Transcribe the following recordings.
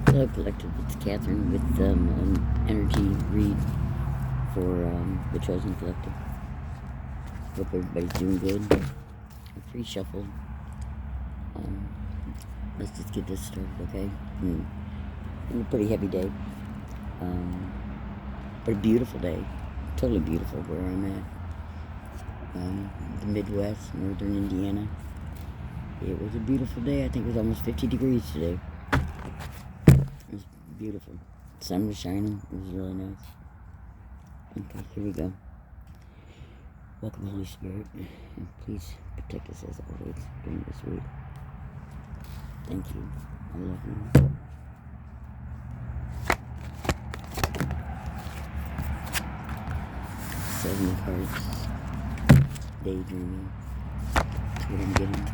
Hello Collective, it's Catherine with an energy read for the Chosen Collective. Hope everybody's doing good. A free shuffle. Let's just get this started, okay? A pretty heavy day. But a beautiful day. Totally beautiful where I'm at. The Midwest, northern Indiana. It was a beautiful day. I think it was almost 50 degrees today. It was beautiful. The sun was shining. It was really nice. Okay, here we go. Welcome, Holy Spirit. And please protect us as always during this week. Thank you. I love you. Seven of Hearts. Daydreaming. That's what I'm getting.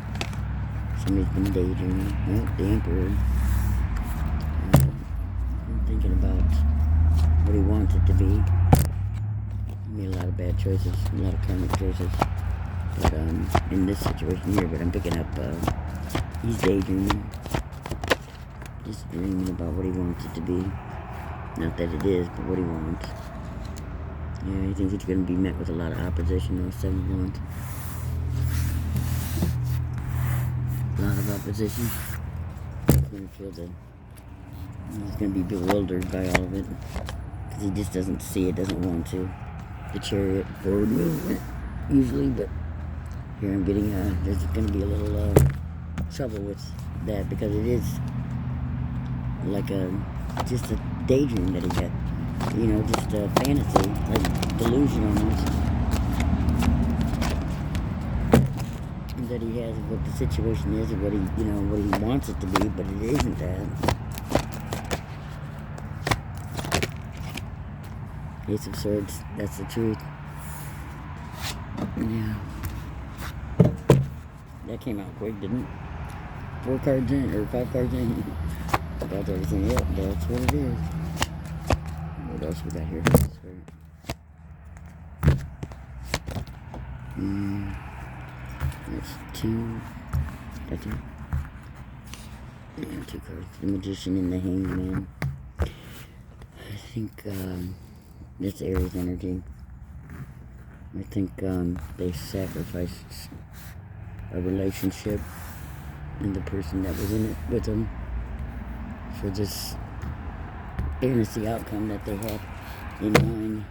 Somebody's been daydreaming. Oh, the Emperor. I'm thinking about what he wants it to be. He made a lot of bad choices, a lot of karmic choices. But in this situation here, but I'm picking up, he's daydreaming. Just dreaming about what he wants it to be. Not that it is, but what he wants. Yeah, he thinks he's going to be met with a lot of opposition or 7 of Wands. A lot of opposition. He's going to feel that he's going to be bewildered by all of it. Because he just doesn't see it, doesn't want to. The Chariot, forward movement, usually, but here I'm getting, there's going to be a little trouble with that because it is like just a daydream that he had. You know, just a fantasy, like delusion almost, that he has of what the situation is or what he wants it to be, but it isn't that. Ace of Swords, that's the truth. Yeah. That came out quick, didn't it? 4 cards in, or 5 cards in. Got everything. Yep, that's what it is. What else we got here? That's 2. That's it. Yeah, 2 cards. The Magician and the Hanged Man. I think, this Aries energy. I think, they sacrificed a relationship and the person that was in it with them for this fantasy outcome that they had in mind.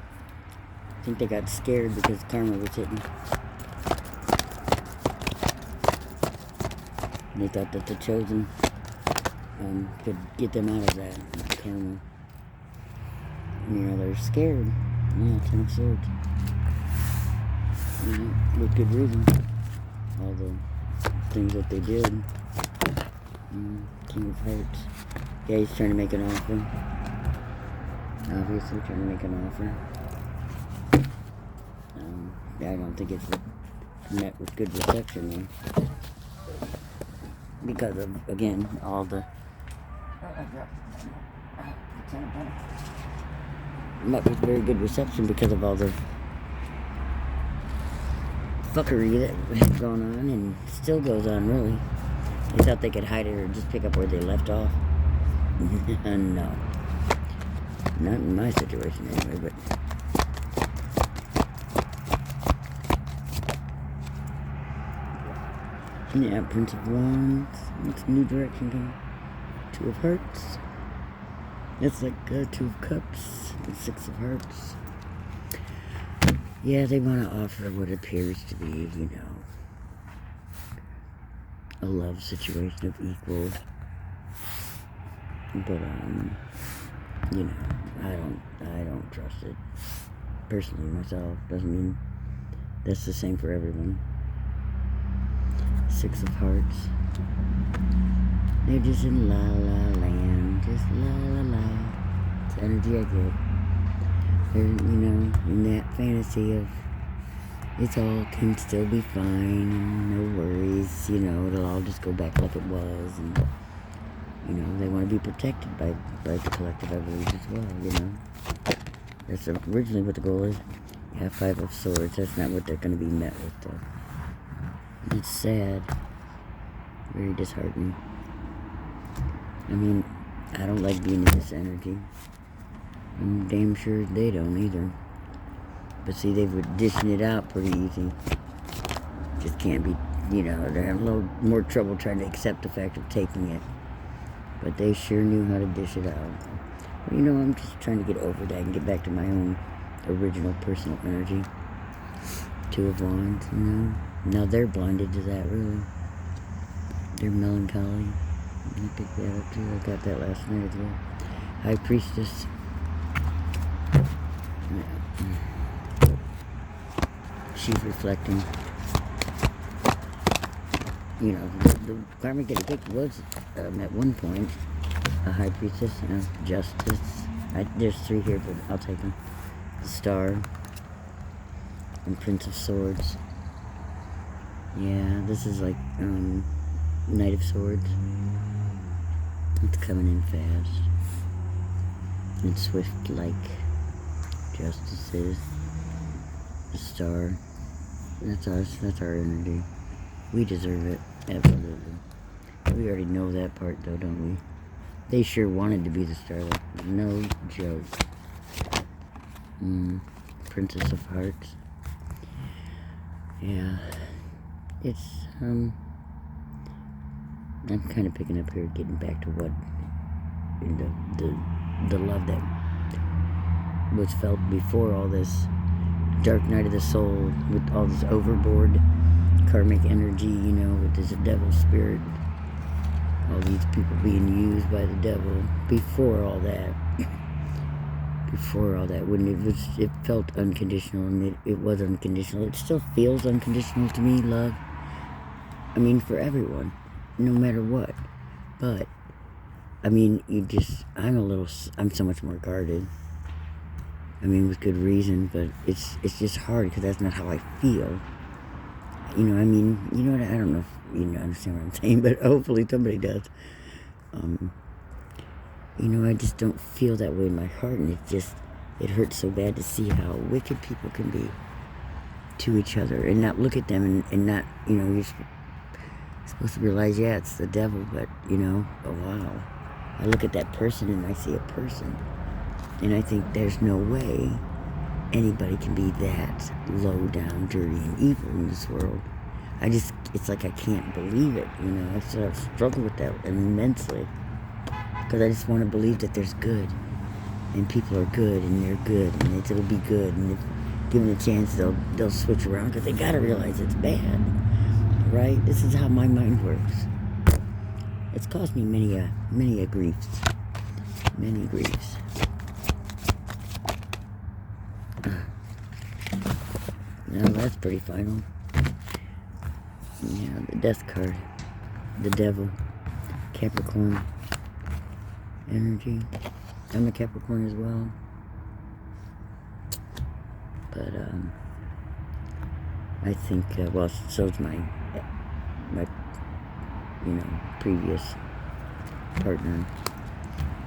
I think they got scared because karma was hitting. They thought that the Chosen could get them out of that karma. You know, they're scared. Yeah, 10 of Swords. You know, with good reason. All the things that they did. King of Hearts. Yeah, he's trying to make an offer. Obviously trying to make an offer. I don't think it's met with good reception though. Because of, again, all the met with very good reception because of all the fuckery that has gone on and still goes on, really. They thought they could hide it or just pick up where they left off. No. Not in my situation anyway, but yeah, Prince of Wands. It's a new direction going. 2 of Hearts. It's like 2 of Cups and 6 of Hearts. Yeah, they want to offer what appears to be, you know, a love situation of equal. But you know, I don't trust it. Personally, myself. Doesn't mean that's the same for everyone. 6 of Hearts. They're just in la la land. Just la la la. It's the energy I get. They're, you know, in that fantasy of it's all can still be fine and no worries. You know, it'll all just go back like it was. And, you know, they want to be protected by the collective, I believe, as well, you know. That's originally what the goal is. Yeah, 5 of Swords. That's not what they're going to be met with, though. It's sad. Very disheartening. I mean, I don't like being in this energy. I'm damn sure they don't either. But see, they were dishing it out pretty easy. Just can't be, they're having a little more trouble trying to accept the fact of taking it. But they sure knew how to dish it out. But, I'm just trying to get over that and get back to my own original personal energy. Two of Wands, Now they're blinded to that, really. They're melancholy. I picked that up too. I got that last night as well. High Priestess. Yeah. She's reflecting. The karmic that was at one point a High Priestess, Justice. There's 3 here, but I'll take them. The Star and Prince of Swords. Yeah, this is like Knight of Swords. It's coming in fast and swift like Justice is. The Star. That's us. That's our energy. We deserve it. Absolutely. We already know that part, though, don't we? They sure wanted to be the Star. No joke. Princess of Hearts. Yeah. It's, I'm kind of picking up here, getting back to what, the love that was felt before all this dark night of the soul, with all this overboard karmic energy, with this devil spirit, all these people being used by the devil. Before all that, when it felt unconditional, and it was unconditional. It still feels unconditional to me, love. I mean, for everyone, no matter what. But I mean, I'm so much more guarded. I mean, with good reason, but it's just hard because that's not how I feel. I mean, I don't know if you understand what I'm saying, but hopefully somebody does. I just don't feel that way in my heart, and it hurts so bad to see how wicked people can be to each other, and not look at them and not, you're supposed to realize, yeah, it's the devil, but, oh wow. I look at that person and I see a person, and I think there's no way anybody can be that low down, dirty, and evil in this world. It's like I can't believe it, I sort of struggle with that immensely, because I just want to believe that there's good, and people are good, and they're good, and it'll be good, and if given a chance, they'll switch around, because they gotta realize it's bad, right? This is how my mind works. It's caused me many griefs. Now that's pretty final. Yeah, the Death card. The Devil. Capricorn. Energy. I'm a Capricorn as well. But, I think, so's my previous partner,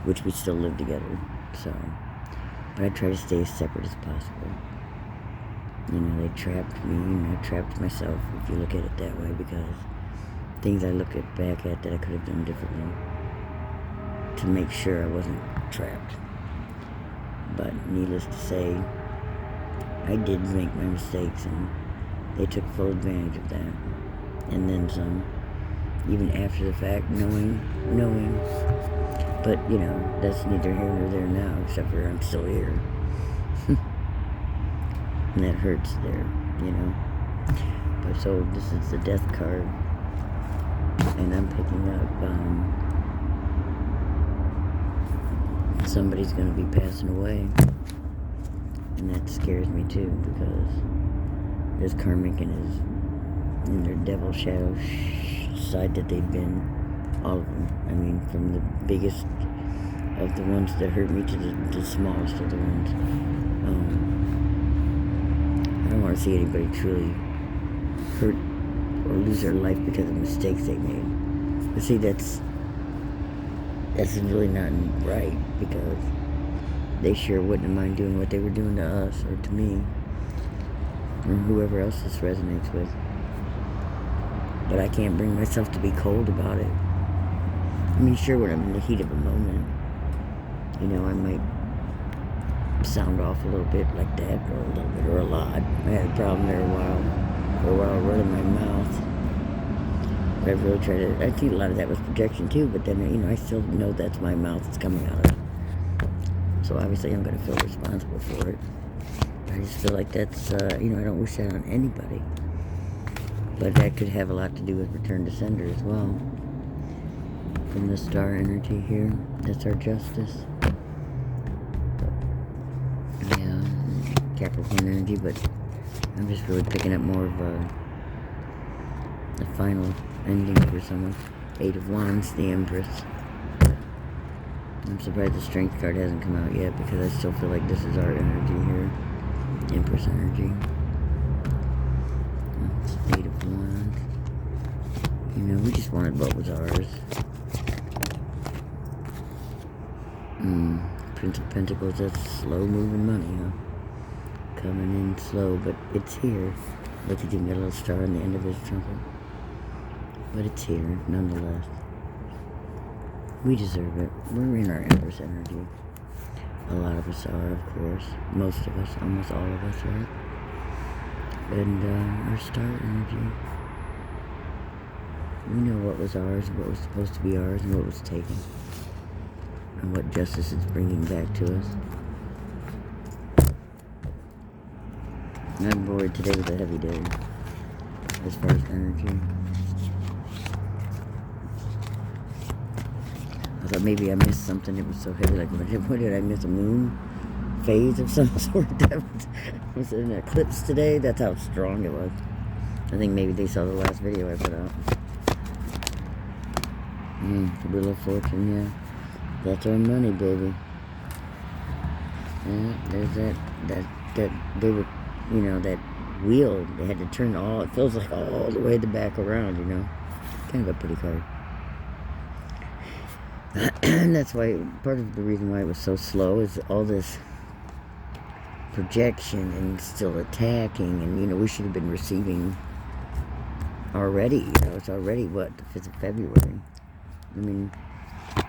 which we still live together, so, but I try to stay as separate as possible. They trapped me, and I trapped myself, if you look at it that way, because things I look back at that I could have done differently to make sure I wasn't trapped. But needless to say, I did make my mistakes, and they took full advantage of that, and then some, even after the fact, knowing, but, that's neither here nor there now, except for I'm still here. And that hurts there, But so this is the Death card, and I'm picking up somebody's going to be passing away, and that scares me too, because this karmic in their devil shadow side that they've been, all of them. I mean, from the biggest of the ones that hurt me to the smallest of the ones. I don't want to see anybody truly hurt or lose their life because of mistakes they made. But see, that's really not right, because they sure wouldn't mind doing what they were doing to us or to me or whoever else this resonates with. But I can't bring myself to be cold about it. I mean, sure, when I'm in the heat of a moment, You know, I might sound off a little bit like that, or a little bit, or a lot. I had a problem there for a while running my mouth. But I really tried to, I think a lot of that was projection too, but then, you know, I still know that's my mouth that's coming out of it. So obviously I'm going to feel responsible for it. I just feel like that's, you know, I don't wish that on anybody. But that could have a lot to do with return to sender as well. From the star energy here, that's our justice. Yeah, Capricorn energy, but I'm just really picking up more of the final ending for someone. 8 of Wands, the Empress. I'm surprised the Strength card hasn't come out yet, because I still feel like this is our energy here. Empress energy. That's 8 of Wands. You know, we just wanted what was ours. Prince of Pentacles, that's slow moving money, huh? Coming in slow, but it's here. Look, he's even got a little star on the end of his trumpet. But it's here, nonetheless. We deserve it. We're in our Empress energy. A lot of us are, of course. Most of us, almost all of us, right? And our star energy. We know what was ours, what was supposed to be ours, and what was taken. And what justice is bringing back to us. I'm bored. Today was a heavy day as far as energy. I thought maybe I missed something. It was so heavy. Like, what did I miss? A moon phase of some sort? Was it an eclipse today? That's how strong it was. I think maybe they saw the last video I put out. Wheel of Fortune, yeah. That's our money, baby. Yeah, there's that they were, you know, that wheel, they had to turn all, it feels like all the way the back around, you know. Kind of a pretty card. And that's why, part of the reason why it was so slow is all this projection and still attacking, and, you know, we should have been receiving already, you know, it's already, what, the 5th of February. I mean,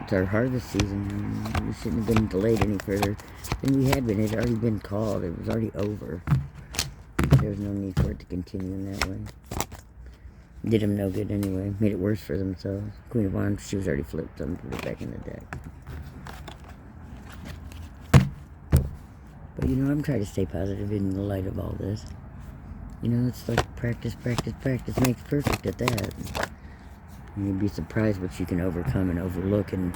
it's our harvest season. We shouldn't have been delayed any further than we had been. It had already been called. It was already over. There was no need for it to continue in that way. Did them no good anyway. Made it worse for themselves. Queen of Wands, she was already flipped them, put it back in the deck. But, you know, I'm trying to stay positive in the light of all this. You know, it's like practice, practice, practice makes perfect at that. And you'd be surprised what you can overcome and overlook and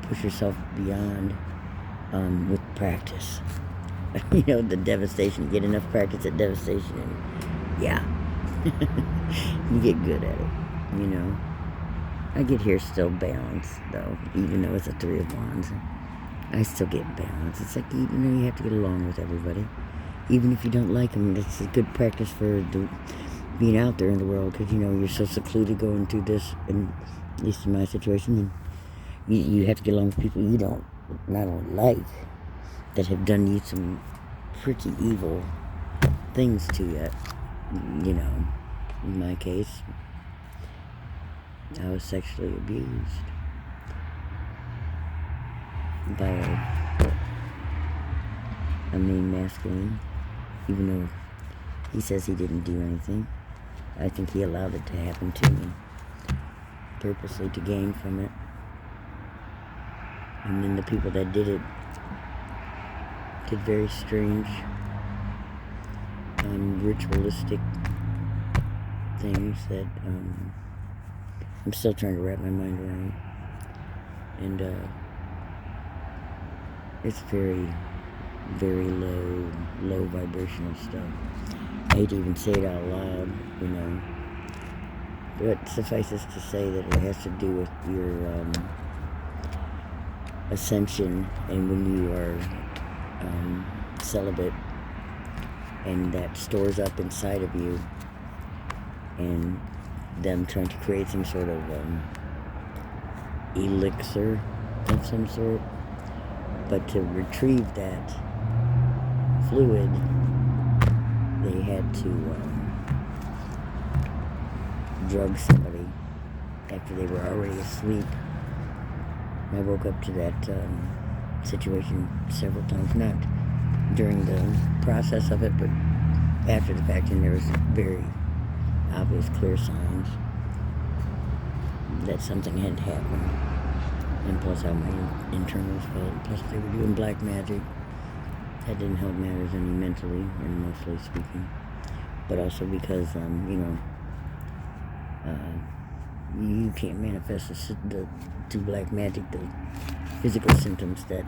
push yourself beyond with practice. You know, the devastation. You get enough practice at devastation, and yeah, you get good at it. You know, I get here still balanced though, even though it's a 3 of Wands. I still get balance. It's like, you know, you have to get along with everybody, even if you don't like them. It's a good practice for being out there in the world, because, you know, you're so secluded going through this, and at least in my situation, and you have to get along with people you don't not only like, that have done you some pretty evil things to you. You know, in my case, I was sexually abused by a mean masculine, even though he says he didn't do anything. I think he allowed it to happen to me, purposely to gain from it. And then the people that did it did very strange, ritualistic things that I'm still trying to wrap my mind around. And it's very, very low vibrational stuff. I hate to even say it out loud, you know. But suffices to say that it has to do with your ascension, and when you are celibate, and that stores up inside of you, and them trying to create some sort of elixir of some sort. But to retrieve that fluid, they had to drug somebody after they were already asleep, I woke up to that situation several times, not during the process of it, but after the fact, and there was very obvious, clear signs that something had happened. And plus how my internals felt. Plus they were doing black magic. That didn't help matters any mentally and emotionally speaking. But also because, you can't manifest through black magic the physical symptoms that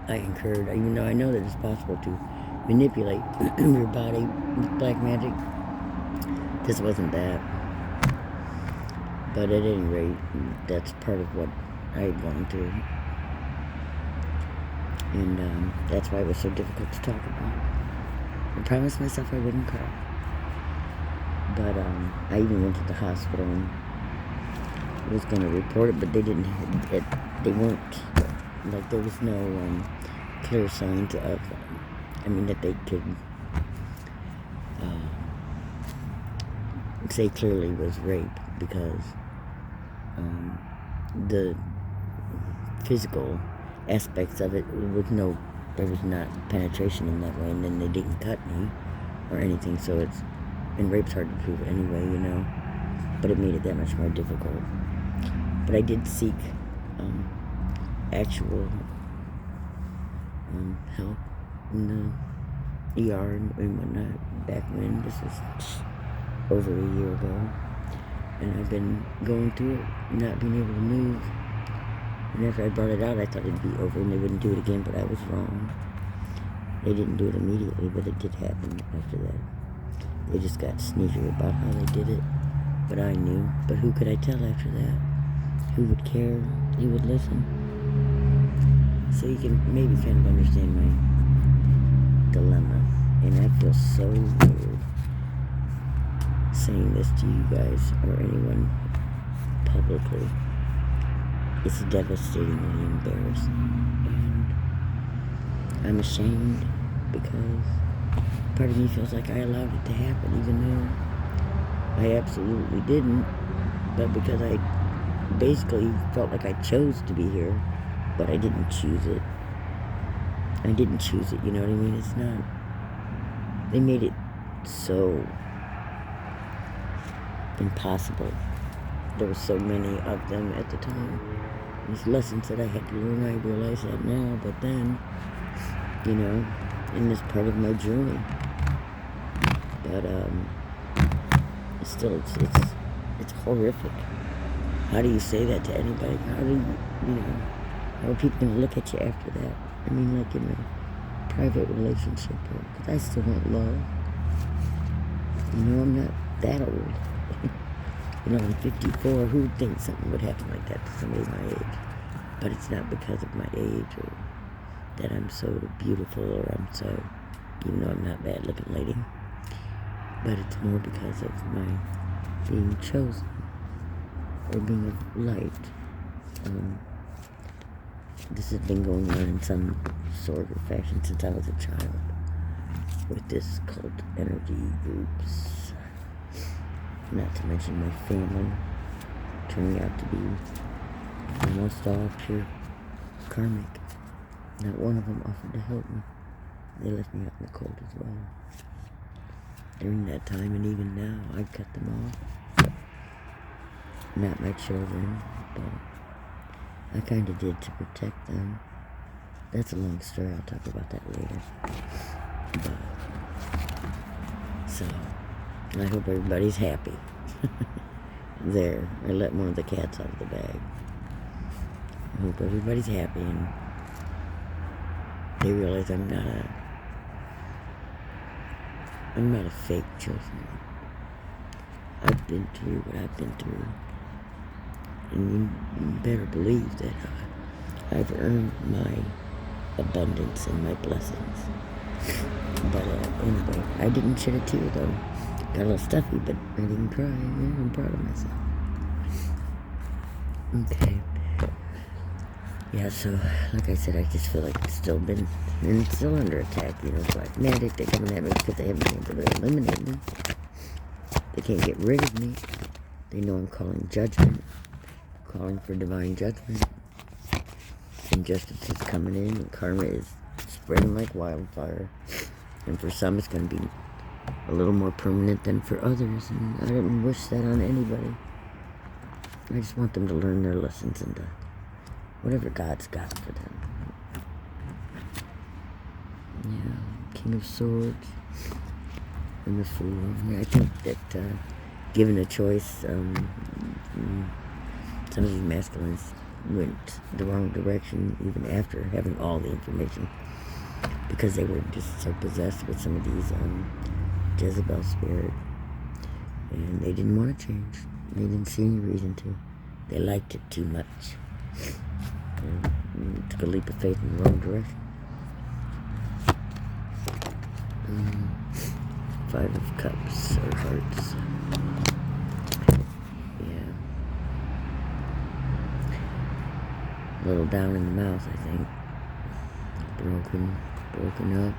I incurred. Even though I know that it's possible to manipulate your body with black magic, this wasn't that. But at any rate, that's part of what I had gone through. And that's why it was so difficult to talk about. I promised myself I wouldn't cry. But I even went to the hospital and was going to report it, but they didn't. They weren't, like, there was no clear signs of, that they could say clearly was rape, because the physical aspects of it there was not penetration in that way, and then they didn't cut me or anything, so and rape's hard to prove anyway, but it made it that much more difficult. But I did seek actual help in the ER and whatnot back when. This was over a year ago, and I've been going through it, not being able to move. And after I brought it out, I thought it'd be over and they wouldn't do it again, but I was wrong. They didn't do it immediately, but it did happen after that. They just got sneaky about how they did it, but I knew. But who could I tell after that? Who would care? Who would listen? So you can maybe kind of understand my dilemma. And I feel so weird saying this to you guys or anyone publicly. It's devastatingly embarrassing, and I'm ashamed because part of me feels like I allowed it to happen, even though I absolutely didn't, but because I basically felt like I chose to be here, but I didn't choose it. I didn't choose it, you know what I mean? It's not, they made it so impossible. There were so many of them at the time. These lessons that I had to learn, I realize that now, but then, in this part of my journey. But still, it's horrific. How do you say that to anybody? How do how are people going to look at you after that? Like in a private relationship, because I still want love. I'm not that old. I'm 54. Who would think something would happen like that to somebody my age? But it's not because of my age or that I'm so beautiful or I'm so, even though I'm not a bad looking lady. But it's more because of my being chosen or being of light. This has been going on in some sort of fashion since I was a child with this cult energy groups. Not to mention my family turning out to be almost all pure karmic. Not one of them offered to help me. They left me out in the cold as well. During that time, and even now, I've cut them off. Not my children, but I kind of did to protect them. That's a long story. I'll talk about that later. So, I hope everybody's happy. There, I let one of the cats out of the bag. I hope everybody's happy and they realize I'm not a fake chosen. I've been through what I've been through. And you better believe that I've earned my abundance and my blessings. But anyway, I didn't shed a tear though. Got a little stuffy, but I didn't cry. Yeah, I'm proud of myself. Okay. Yeah, so, like I said, I just feel like it's still under attack. It's like magic. They're coming at me because they haven't been able to eliminate me. They can't get rid of me. They know I'm calling judgment. Calling for divine judgment. injustice is coming in, and karma is spreading like wildfire. And for some, it's going to be a little more permanent than for others. And I don't wish that on anybody. I just want them to learn their lessons and whatever God's got for them. Yeah, King of Swords and the Fool. Yeah, I think that given a choice, some of these masculines went the wrong direction even after having all the information, because they were just so possessed with some of these Jezebel spirit, and they didn't want to change. They didn't see any reason to. They liked it too much. And took a leap of faith in the wrong direction. Five of Cups, or Hearts. Yeah. A little down in the mouth, I think. Broken up.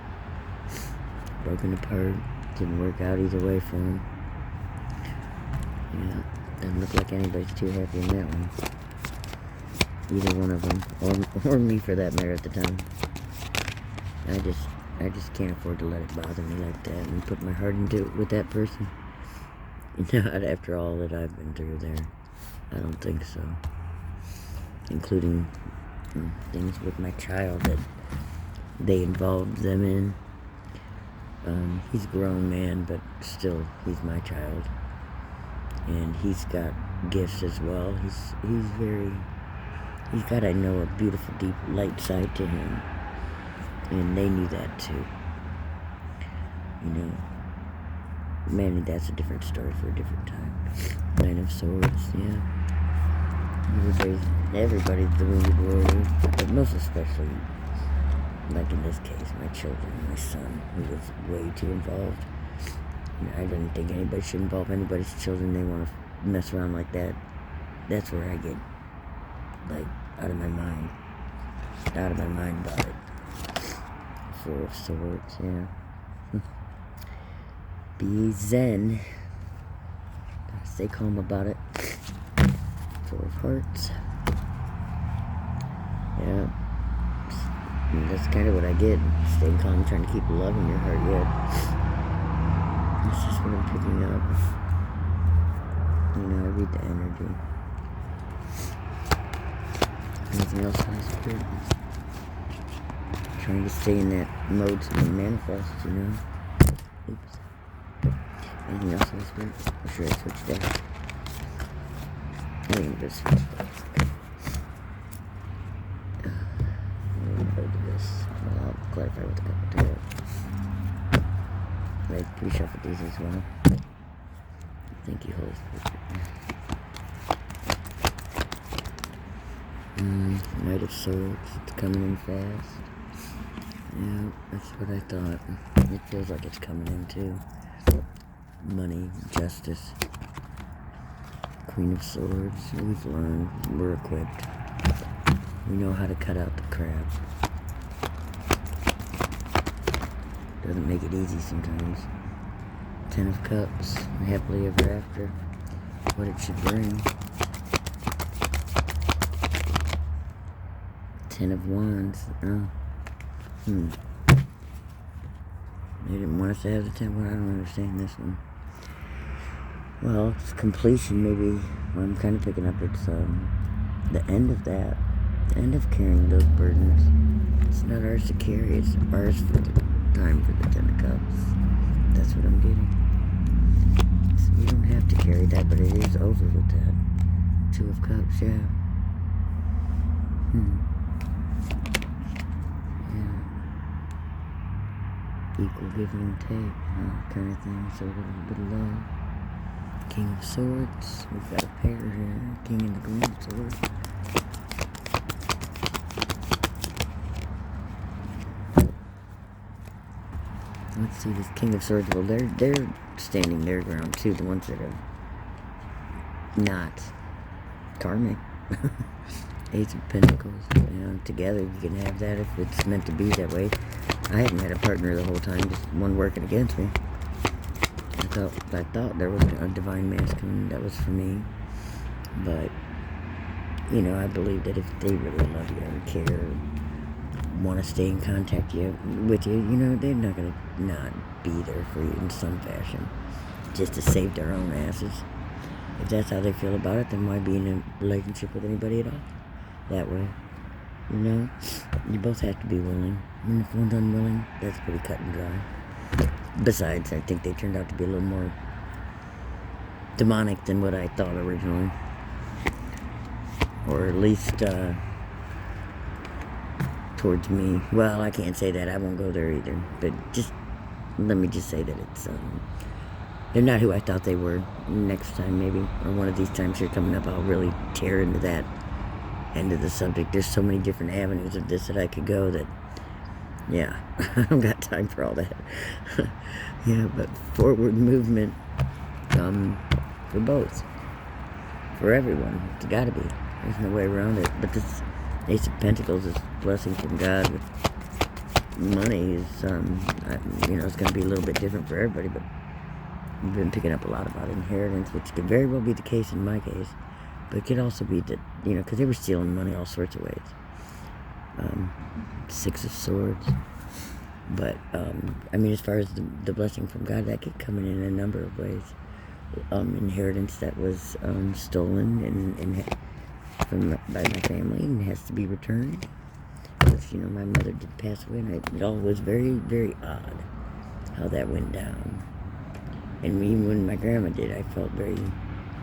Broken apart. Didn't work out either way for him. Yeah. Doesn't look like anybody's too happy in that one. Either one of them. Or me for that matter at the time. I just can't afford to let it bother me like that and put my heart into it with that person. Not after all that I've been through there. I don't think so. Including things with my child that they involved them in. He's a grown man, but still, he's my child. And he's got gifts as well. He's got, I know, a beautiful, deep light side to him. And they knew that too. You know, maybe that's a different story for a different time. Nine of Swords, yeah. Everybody's the wounded warrior, but most especially, like in this case, my children, my son, who was way too involved. I didn't think anybody should involve anybody's children. They want to mess around like that. That's where I get, like, out of my mind about it. Four of Swords, yeah. Be zen. Stay calm about it. Four of Hearts. Yeah. That's kind of what I get. Staying calm, trying to keep love in your heart yet. That's just what I'm picking up. You know, I read the energy. Anything else on this spirit? Trying to stay in that mode to manifest, you know. Oops. Anything else on this spirit? Or should I switch that? I think I'm just switch that. I'll clarify what the couple do. I reshuffled these as well. Thank you, Holy Spirit. Knight of Swords. It's coming in fast. Yeah, that's what I thought. It feels like it's coming in too. Money, justice. Queen of Swords. We've learned. We're equipped. We know how to cut out the crap. Doesn't make it easy sometimes. Ten of Cups, happily ever after. What it should bring. Ten of Wands. They didn't want us to have the 10. Well, I don't understand this one. Well, it's completion, maybe. Well, I'm kind of picking up it's the end of that. The end of carrying those burdens. It's not ours to carry, it's ours for the time for the 10 of Cups. That's what I'm getting. So we don't have to carry that, but it is over with that. Two of Cups, yeah. Yeah. Equal give and take, kind of thing. So a little bit of love. King of Swords. We've got a pair here. King and the Queen of Swords. Let's see, this King of Swords, well, they're standing their ground, too, the ones that are not karmic. Ace of Pentacles, you know, together you can have that if it's meant to be that way. I haven't had a partner the whole time, just one working against me. I thought there was a divine masculine that was for me, but you know, I believe that if they really love you and care, want to stay in contact with you, you know, they're not going to not be there for you in some fashion, just to save their own asses. If that's how they feel about it, then why be in a relationship with anybody at all? That way, you know, you both have to be willing. And if one's unwilling, that's pretty cut and dry. Besides, I think they turned out to be a little more demonic than what I thought originally. Or at least, towards me. Well, I can't say that. I won't go there either. But just, let me just say that it's, they're not who I thought they were. Next time, maybe, or one of these times here coming up, I'll really tear into that end of the subject. There's so many different avenues of this that I could go that, yeah, I don't got time for all that. Yeah, but forward movement, for both. For everyone. It's gotta be. There's no way around it. But this Ace of Pentacles is blessing from God with money is, you know, it's gonna be a little bit different for everybody, but I've been picking up a lot about inheritance, which could very well be the case in my case. But it could also be that, you know, because they were stealing money all sorts of ways. Six of Swords. But, I mean, as far as the blessing from God, that could come in a number of ways. Inheritance that was stolen by my family and has to be returned. Because, you know, my mother did pass away, and it all was very, very odd how that went down. And even when my grandma did, I felt very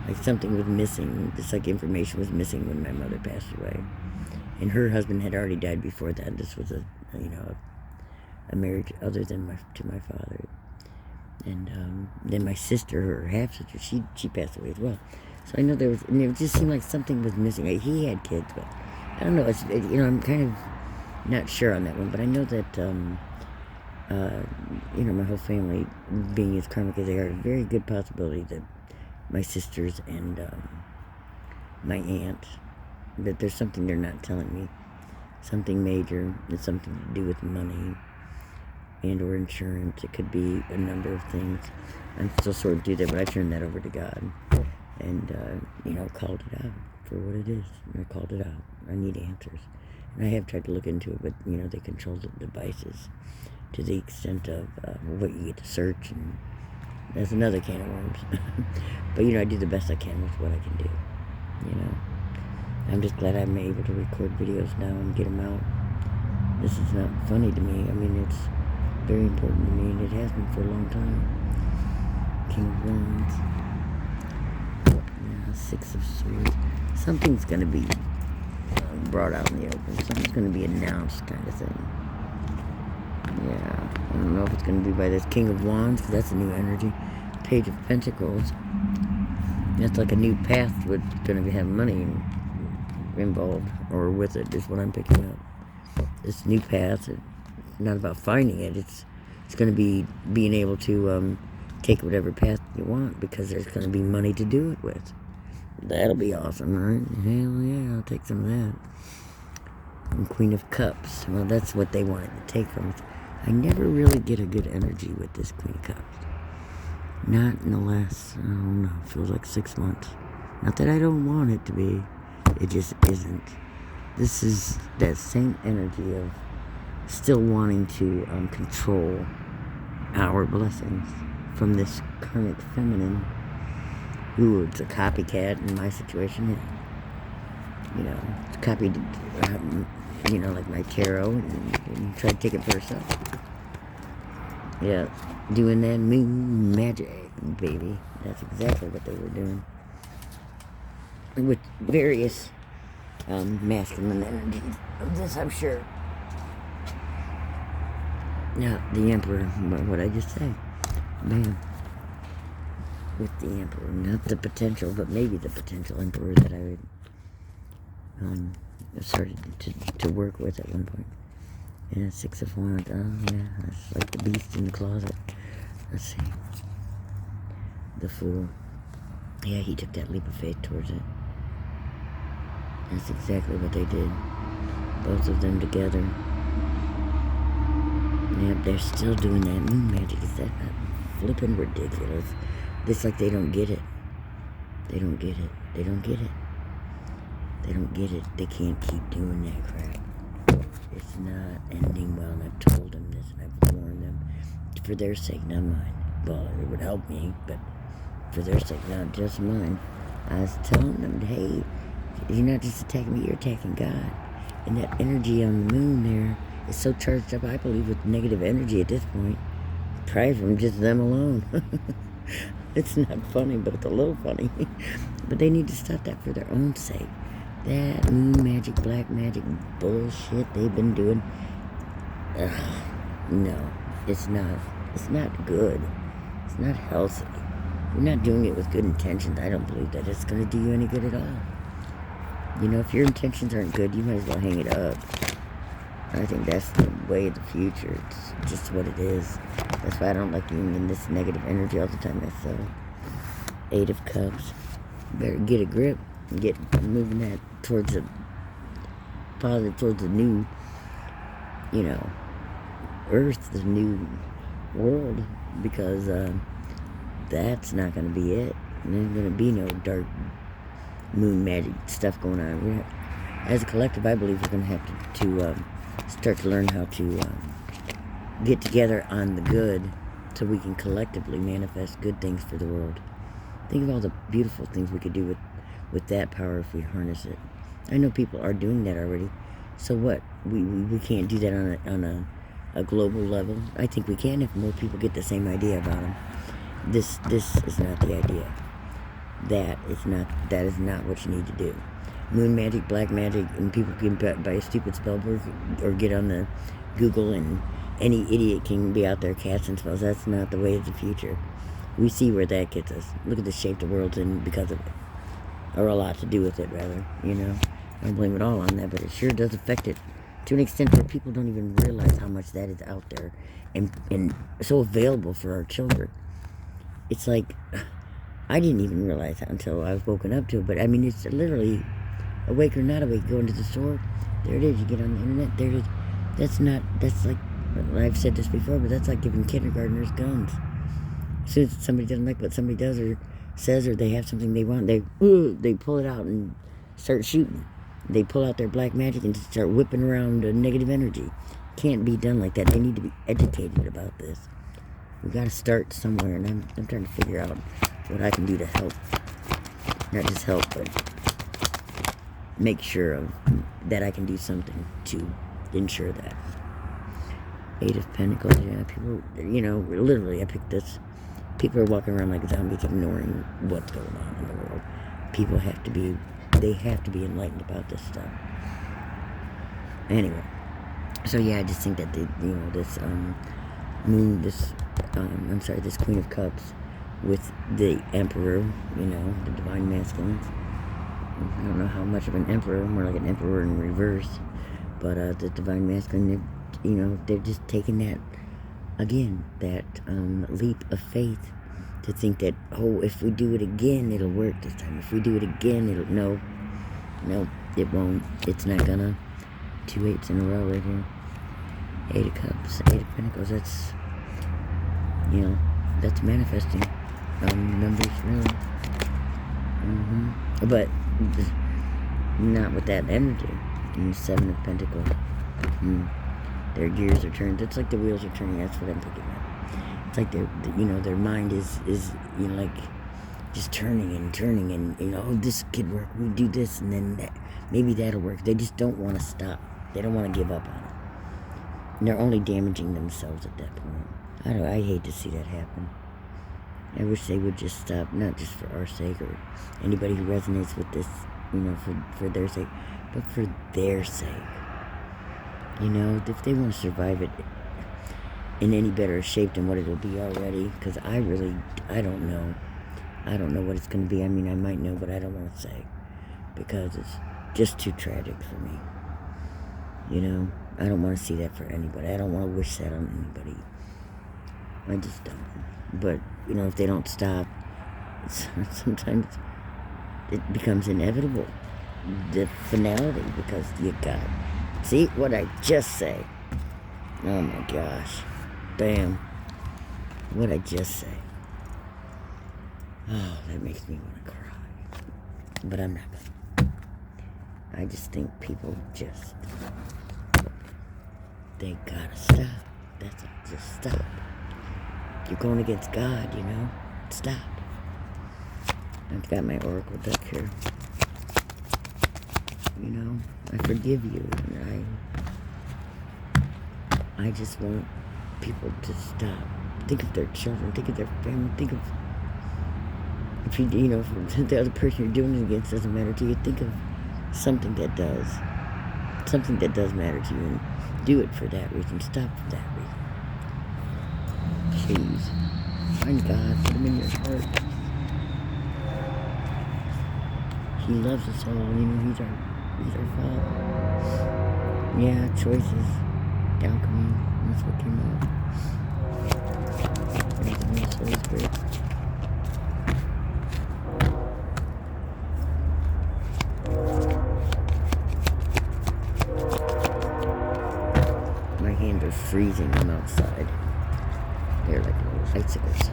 like something was missing. Just like information was missing when my mother passed away. And her husband had already died before that. This was a marriage other than to my father. And then my sister, her half-sister, she passed away as well. So I know there was, and it just seemed like something was missing. He had kids, but I don't know. You know, I'm kind of not sure on that one. But I know that, you know, my whole family, being as karmic as they are, a very good possibility that my sisters and my aunt, that there's something they're not telling me. Something major. It's something to do with money and or insurance. It could be a number of things. I'm still sorting through that, but I turned that over to God. And, you know, called it out for what it is. And I called it out. I need answers. And I have tried to look into it, but, you know, they control the devices to the extent of what you get to search, and that's another can of worms. But, you know, I do the best I can with what I can do, you know. I'm just glad I'm able to record videos now and get them out. This is not funny to me. I mean, it's very important to me, and it has been for a long time. King of Wands. Yeah, Six of Swords. Something's going to be brought out in the open. Something's going to be announced, kind of thing. Yeah, I don't know if it's going to be by this King of Wands, because that's a new energy. Page of Pentacles. That's like a new path with going to have money involved, or with it, is what I'm picking up. This new path, it's not about finding it. It's going to be being able to take whatever path you want, because there's going to be money to do it with. That'll be awesome, right? Hell yeah, I'll take some of that. And Queen of Cups. Well, that's what they wanted to take from us. I never really get a good energy with this Queen of Cups. Not in the last, I don't know, feels like 6 months. Not that I don't want it to be. It just isn't. This is that same energy of still wanting to control our blessings from this karmic feminine, who it's a copycat in my situation. You know, it's copied, you know, like my tarot, and try to take it for herself. Yeah, doing that moon magic, baby. That's exactly what they were doing. With various masculine energies of this, I'm sure. Now, the Emperor, what I just say, man, with the Emperor, not the potential, but maybe the potential Emperor that I would started to work with at one point. Yeah, Six of Wands, oh yeah, that's like the beast in the closet. Let's see. The Fool. Yeah, he took that leap of faith towards it. That's exactly what they did. Both of them together. Yep, they're still doing that moon magic. Is that not flippin' ridiculous? It's like they don't get it. They don't get it. They don't get it. They don't get it. They can't keep doing that crap. It's not ending well, and I've told them this, and I've warned them. For their sake, not mine. Well, it would help me, but for their sake, not just mine. I was telling them, hey, you're not just attacking me, you're attacking God. And that energy on the moon there is so charged up, I believe, with negative energy at this point. Probably from just them alone. It's not funny, but it's a little funny. But they need to stop that for their own sake. That moon magic, black magic bullshit they've been doing. No, it's not. It's not good. It's not healthy. You're not doing it with good intentions. I don't believe that it's going to do you any good at all. You know, if your intentions aren't good, you might as well hang it up. I think that's the way of the future. It's just what it is. That's why I don't like being in this negative energy all the time. That's 8 of Cups. Better get a grip and get moving that towards the positive, towards the new, you know, Earth, the new world, because that's not going to be it. There's going to be no dark moon magic stuff going on. As a collective, I believe we're going to have to start to learn how to get together on the good so we can collectively manifest good things for the world. Think of all the beautiful things we could do with that power if we harness it. I know people are doing that already. So what? We can't do that on a global level. I think we can if more people get the same idea about them. This is not the idea. That is not what you need to do. Moon magic, black magic, and people can buy a stupid spell book or get on the Google, and any idiot can be out there casting spells. That's not the way of the future. We see where that gets us. Look at the shape the world's in because of it. Or a lot to do with it, rather, you know. I don't blame it all on that, but it sure does affect it to an extent where people don't even realize how much that is out there and so available for our children. It's like, I didn't even realize that until I was woken up to it, but I mean, it's literally, awake or not awake, go into the store, there it is, you get on the internet, there it is. That's like, I've said this before, but that's like giving kindergartners guns. As soon as somebody doesn't like what somebody does or says, or they have something they want, they pull it out and start shooting. They pull out their black magic and just start whipping around negative energy. Can't be done like that. They need to be educated about this. We got to start somewhere, and I'm trying to figure out what I can do to help. Not just help, but make sure that I can do something to ensure that. 8 of Pentacles, yeah, people, you know, literally, I picked this. People are walking around like zombies, ignoring what's going on in the world. People have to be enlightened about this stuff. Anyway, so yeah, I just think that this moon, this Queen of Cups with the Emperor, you know, the Divine Masculines. I don't know how much of an Emperor, more like an Emperor in reverse, but the Divine Masculine, they're just taking that, again, that leap of faith to think that, oh, if we do it again, it'll work this time. If we do it again, no, it won't. It's not gonna. 2 8s in a row right here. 8 of Cups, 8 of Pentacles. That's, that's manifesting numbers, really. But not with that energy. And 7 of Pentacles. Their gears are turned. It's like the wheels are turning. That's what I'm picking up. It's like their mind is like just turning and oh, this could work. We do this and then maybe that'll work. They just don't want to stop. They don't want to give up on it. And they're only damaging themselves at that point. I hate to see that happen. I wish they would just stop, not just for our sake or anybody who resonates with this, for their sake, but for their sake. If they want to survive it in any better shape than what it'll be already, because I don't know. I don't know what it's going to be. I mean, I might know, but I don't want to say, because it's just too tragic for me. I don't want to see that for anybody. I don't want to wish that on anybody. I just don't. But, if they don't stop, sometimes it becomes inevitable. The finality, because you got it. See what I just say? Oh my gosh. Bam. What I just say. Oh, that makes me want to cry. But I'm not going to. I just think people they gotta stop. That's all. Just stop. You're going against God, Stop. I've got my oracle deck here. I forgive you, and I just want people to stop. Think of their children. Think of their family. Think of if if the other person you're doing it against doesn't matter to you. Think of something that does. Something that does matter to you, and do it for that reason. Stop for that reason. Please. Find God. Put him in your heart. He loves us all. He's our Father. Yeah, choices. Alchemy. That's what came out. Everything else is great. My hands are freezing. I'm outside. They're like little icicles.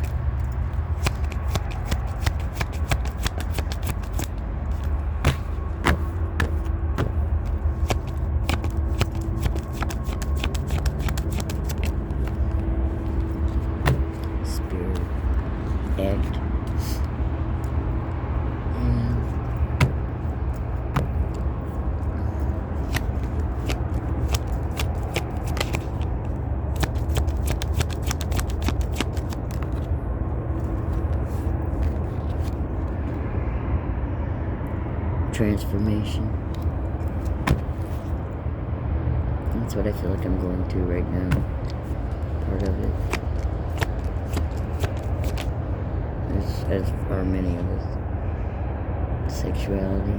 Act. Transformation. That's what I feel like I'm going through right now. Part of it. As are many of us. Sexuality.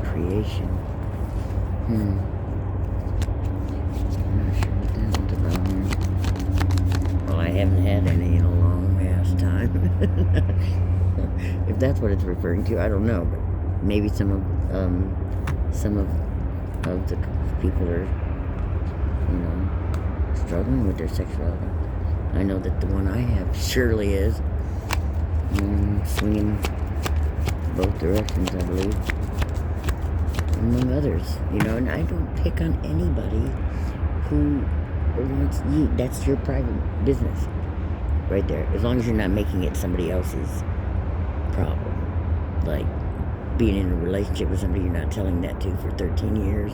Creation. I'm not sure what that one's about here. Well, I haven't had any in a long ass time. If that's what it's referring to, I don't know. But maybe some of the people are, struggling with their sexuality. I know that the one I have surely is. Swinging both directions, I believe. Among others, and I don't pick on anybody who wants you. That's your private business right there. As long as you're not making it somebody else's problem. Like being in a relationship with somebody you're not telling that to for 13 years.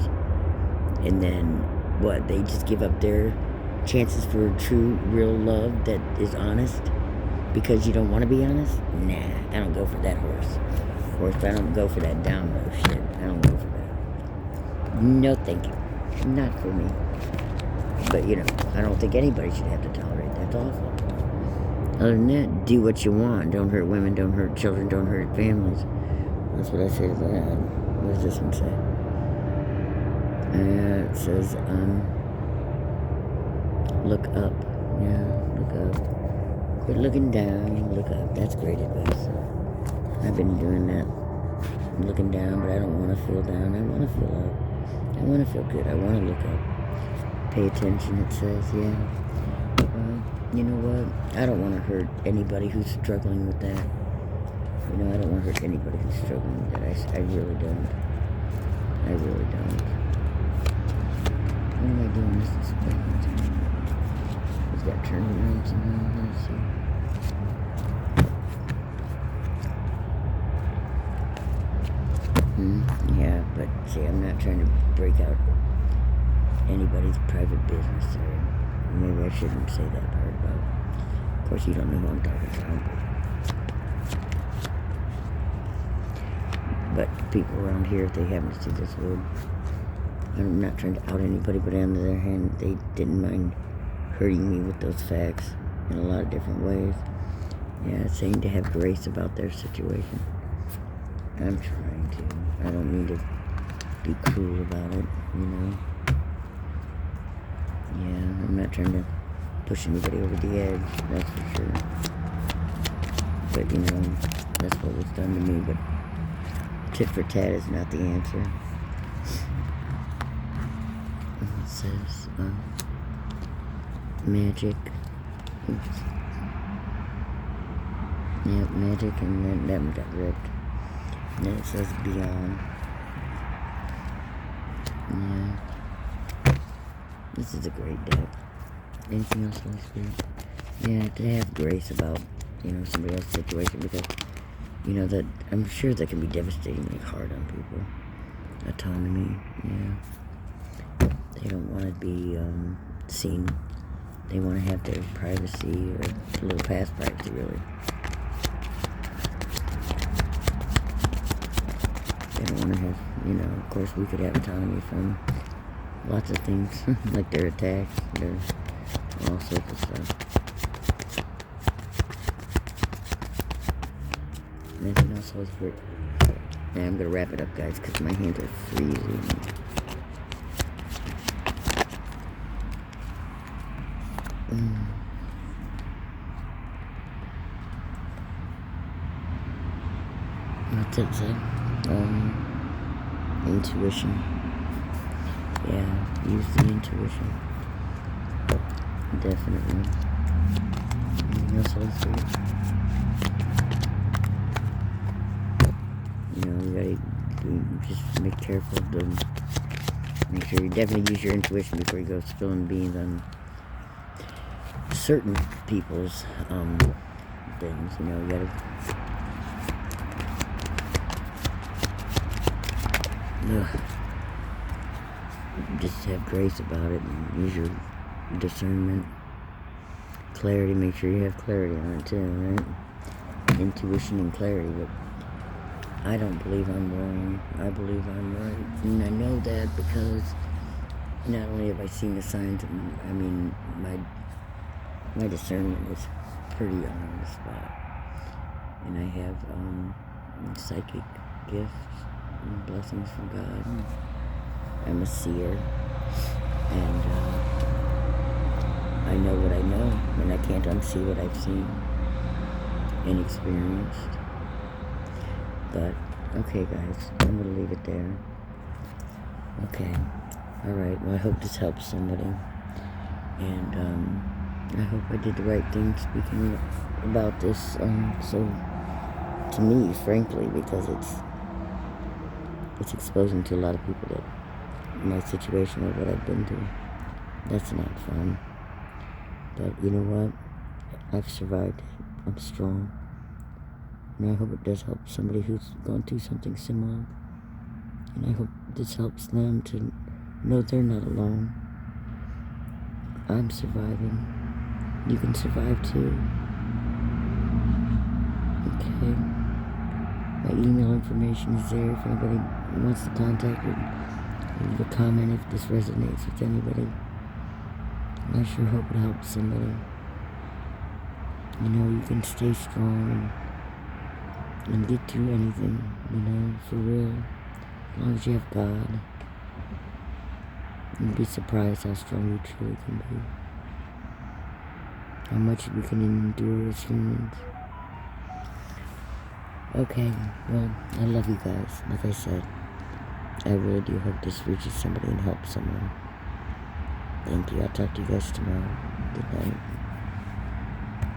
And then, they just give up their chances for true, real love that is honest because you don't want to be honest? Nah, I don't go for that horse. I don't go for that down low shit. I don't go for that. No, thank you. Not for me. But, I don't think anybody should have to tolerate that. That's awful. Other than that, do what you want. Don't hurt women, don't hurt children, don't hurt families. That's what I say to that. What does this one say? It says, look up. Yeah, look up. Quit looking down, look up. That's great advice. I've been doing that. I'm looking down, but I don't want to feel down. I want to feel up. I want to feel good. I want to look up. Pay attention, it says, yeah. You know what? I don't want to hurt anybody who's struggling with that. I don't want to hurt anybody who's struggling with that. I really don't. I really don't. What am I doing? This is He's got turnarounds and all that, so. Yeah, but see, I'm not trying to break out anybody's private business, or maybe I shouldn't say that part about. Of course, you don't know who I'm talking about. But people around here, if they happen to see this word, I'm not trying to out anybody, but on the other hand, they didn't mind hurting me with those facts in a lot of different ways. Yeah, saying to have grace about their situation. I'm trying to. I don't mean to be cruel about it, Yeah, I'm not trying to push anybody over the edge, that's for sure. But, that's what was done to me, but tit for tat is not the answer. It says, magic. Oops. Yep, magic, and then that one got ripped. And then it says beyond. Yeah. This is a great deck. Anything else, Holy Spirit? Yeah, to have grace about, somebody else's situation, because, that I'm sure that can be devastatingly hard on people. Autonomy, yeah. They don't want to be seen. They want to have their privacy, or a little past privacy, really. They don't want to have, of course we could have autonomy from lots of things, like their attacks, their all sorts of stuff. Anything else, Holy Spirit? Yeah, I'm gonna wrap it up, guys, because my hands are freezing. That's it, sir. Intuition. Yeah, use the intuition. Definitely. Anything else, Holy Spirit? You gotta just make careful to make sure you definitely use your intuition before you go spilling beans on certain people's things. You gotta just have grace about it and use your discernment, clarity. Make sure you have clarity on it too, right? Intuition and clarity. But I don't believe I'm wrong. I believe I'm right, and I know that because not only have I seen the signs, my discernment is pretty on the spot, and I have psychic gifts and blessings from God. I'm a seer, and I know what I know, and I can't unsee what I've seen and experienced. But, okay, guys, I'm going to leave it there. Okay, alright, well, I hope this helps somebody, and I hope I did the right thing speaking about this, so, to me, frankly, because it's exposing to a lot of people that my situation or what I've been through. That's not fun. But you know what? I've survived it. I'm strong. And I hope it does help somebody who's gone through something similar. And I hope this helps them to know they're not alone. I'm surviving. You can survive too. Okay. My email information is there if anybody wants to contact me. Leave a comment if this resonates with anybody. I sure hope it helps somebody. You can stay strong and get through anything, for real. As long as you have God. You'd be surprised how strong you truly can be. How much we can endure as humans. Okay, well, I love you guys, like I said. I really do hope this reaches somebody and helps someone. Thank you. I'll talk to you guys tomorrow. Good night.